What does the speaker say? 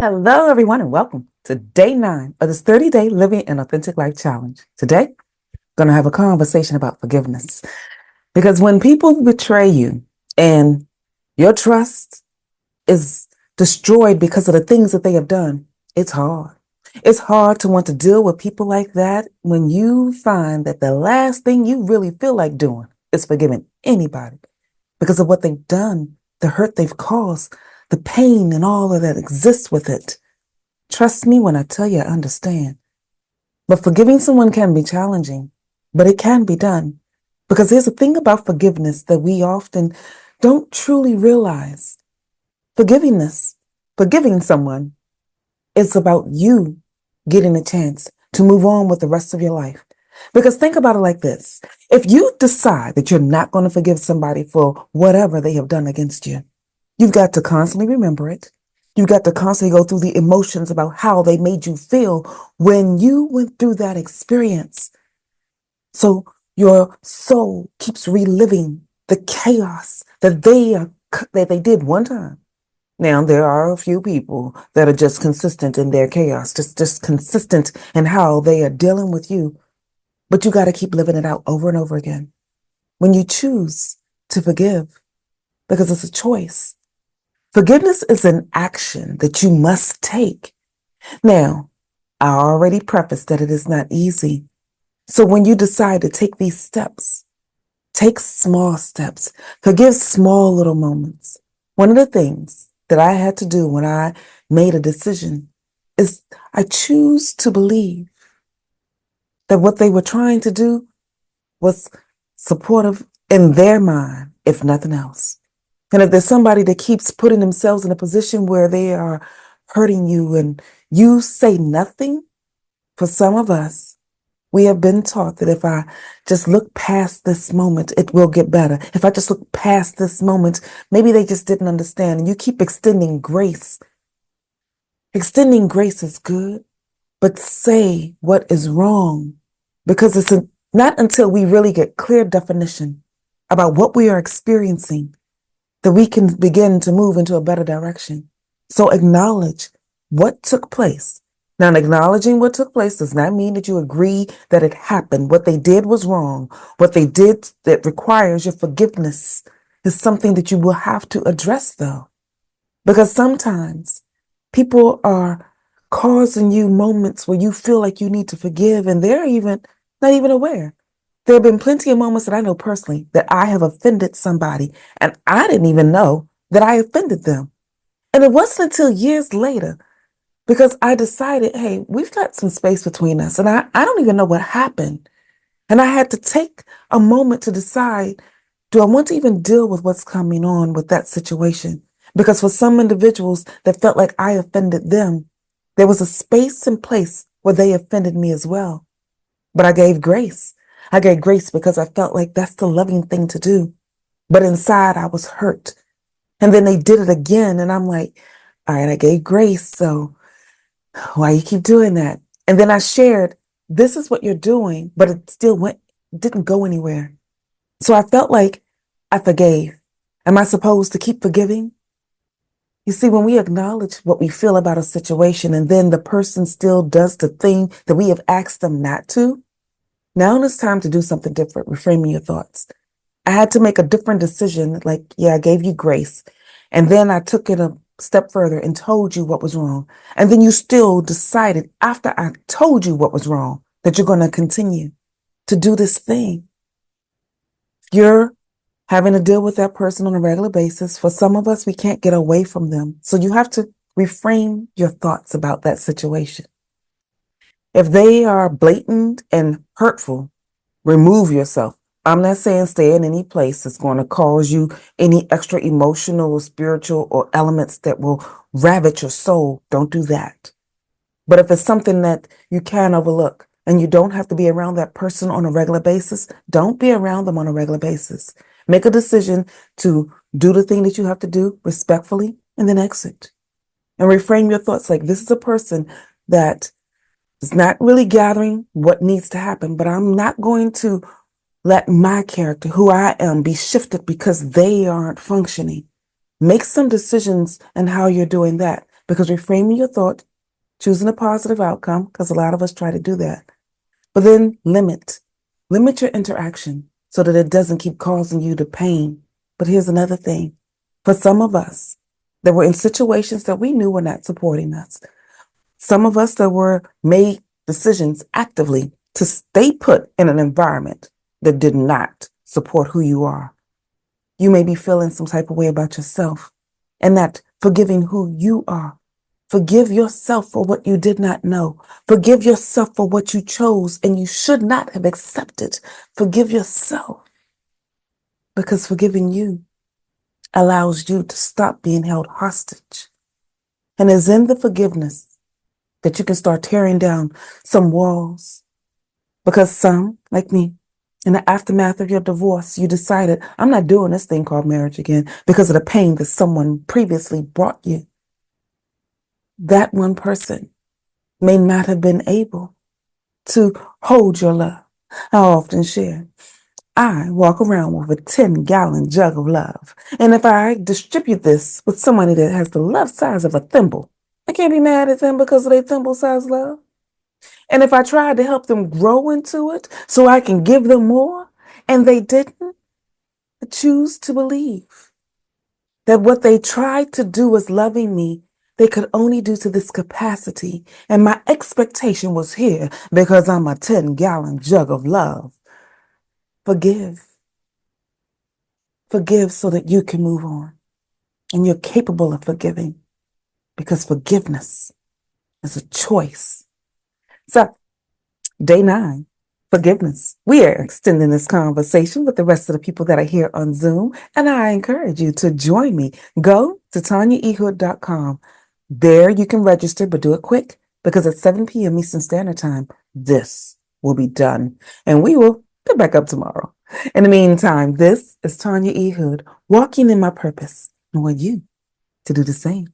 Hello, everyone, and welcome to day 9 of this 30-day Living an Authentic Life Challenge. Today, I'm going to have a conversation about forgiveness. Because when people betray you and your trust is destroyed because of the things that they have done, it's hard. It's hard to want to deal with people like that when you find that the last thing you really feel like doing is forgiving anybody because of what they've done, the hurt they've caused, the pain and all of that exists with it. Trust me when I tell you I understand. But forgiving someone can be challenging, but it can be done. Because there's a thing about forgiveness that we often don't truly realize. Forgiving someone is about you getting a chance to move on with the rest of your life. Because think about it like this. If you decide that you're not going to forgive somebody for whatever they have done against you, you've got to constantly remember it. You've got to constantly go through the emotions about how they made you feel when you went through that experience. So your soul keeps reliving the chaos that they did one time. Now, there are a few people that are just consistent in their chaos, just consistent in how they are dealing with you. But you got to keep living it out over and over again. When you choose to forgive, because it's a choice. Forgiveness is an action that you must take. Now, I already prefaced that it is not easy. So when you decide to take these steps, take small steps, forgive small little moments. One of the things that I had to do when I made a decision is I choose to believe that what they were trying to do was supportive in their mind, if nothing else. And if there's somebody that keeps putting themselves in a position where they are hurting you and you say nothing, for some of us, we have been taught that if I just look past this moment, it will get better. If I just look past this moment, maybe they just didn't understand. And you keep extending grace. Extending grace is good, but say what is wrong, because not until we really get clear definition about what we are experiencing that we can begin to move into a better direction. So acknowledge what took place. Now, acknowledging what took place does not mean that you agree that it happened. What they did was wrong. What they did that requires your forgiveness is something that you will have to address, though. Because sometimes people are causing you moments where you feel like you need to forgive, and they're not even aware. There have been plenty of moments that I know personally that I have offended somebody, and I didn't even know that I offended them. And it wasn't until years later, because I decided, hey, we've got some space between us, and I don't even know what happened. And I had to take a moment to decide, do I want to even deal with what's coming on with that situation? Because for some individuals that felt like I offended them, there was a space and place where they offended me as well. But I gave grace. I gave grace because I felt like that's the loving thing to do. But inside I was hurt. And then they did it again. And I'm like, all right, I gave grace. So why you keep doing that? And then I shared, this is what you're doing, but it still didn't go anywhere. So I felt like I forgave. Am I supposed to keep forgiving? You see, when we acknowledge what we feel about a situation and then the person still does the thing that we have asked them not to, now it's time to do something different, reframing your thoughts. I had to make a different decision. Like, yeah, I gave you grace. And then I took it a step further and told you what was wrong. And then you still decided after I told you what was wrong that you're going to continue to do this thing. You're having to deal with that person on a regular basis. For some of us, we can't get away from them. So you have to reframe your thoughts about that situation. If they are blatant and hurtful, remove yourself. I'm not saying stay in any place that's going to cause you any extra emotional or spiritual or elements that will ravage your soul. Don't do that. But if it's something that you can overlook and you don't have to be around that person on a regular basis, don't be around them on a regular basis. Make a decision to do the thing that you have to do respectfully and then exit. And reframe your thoughts like, this is a person that is not really gathering what needs to happen, but I'm not going to let my character, who I am, be shifted because they aren't functioning. Make some decisions in how you're doing that. because reframing your thought, choosing a positive outcome, because a lot of us try to do that. But then limit your interaction so that it doesn't keep causing you the pain. But here's another thing. For some of us that were in situations that we knew were not supporting us, some of us that were made decisions actively to stay put in an environment that did not support who you are. You may be feeling some type of way about yourself and not forgiving who you are. Forgive yourself for what you did not know. Forgive yourself for what you chose and you should not have accepted. Forgive yourself, because forgiving you allows you to stop being held hostage. And it's in the forgiveness that you can start tearing down some walls. Because some, like me, in the aftermath of your divorce, you decided, I'm not doing this thing called marriage again because of the pain that someone previously brought you. That one person may not have been able to hold your love. I often share, I walk around with a 10-gallon jug of love. And if I distribute this with somebody that has the love size of a thimble, I can't be mad at them because of their thimble size love. And if I tried to help them grow into it so I can give them more, and they didn't, I choose to believe that what they tried to do was loving me, they could only do to this capacity. And my expectation was here because I'm a 10-gallon jug of love. Forgive. Forgive so that you can move on. And you're capable of forgiving because forgiveness is a choice. So, day 9, forgiveness. We are extending this conversation with the rest of the people that are here on Zoom, and I encourage you to join me. Go to tanyaehud.com. There you can register, but do it quick because at 7 p.m. Eastern Standard Time, this will be done, and we will pick back up tomorrow. In the meantime, this is Tanya Ehud, walking in my purpose, and I want you to do the same.